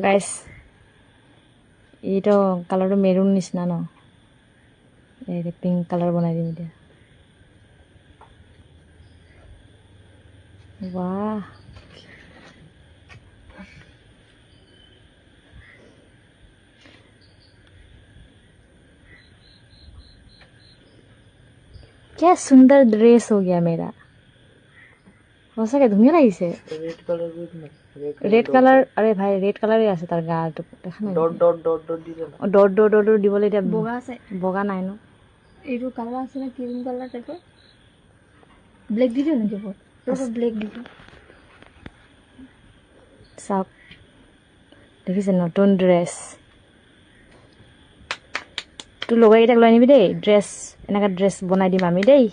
গাইছ এইটো কালাৰটো মেৰুন নিচিনা ন এই পিংক কালাৰ বনাই দিম এতিয়া वाह क्या सुंदर ड्रेस हो गया मेरा हो सके धुनिया লাগিছে रेड कलर अरे भाई रेड कलर ही আছে তার গাটো দেখা নাই ডট ডট ডট ডট দিলে না ডট ডট ডট দিবলে এটা বগা আছে বগা নাই ন এইটো কালার আছে না ক্রিম কালার টাইপের ব্ল্যাক দিছো নাকি পর পুরো ব্ল্যাক দিছো সব দেখিছে নতুন ড্রেস তুই লগাই এটা লৈ আনিবি দেই ড্ৰেছ এনেকা ড্ৰেছ বনাই দিম আমি দেই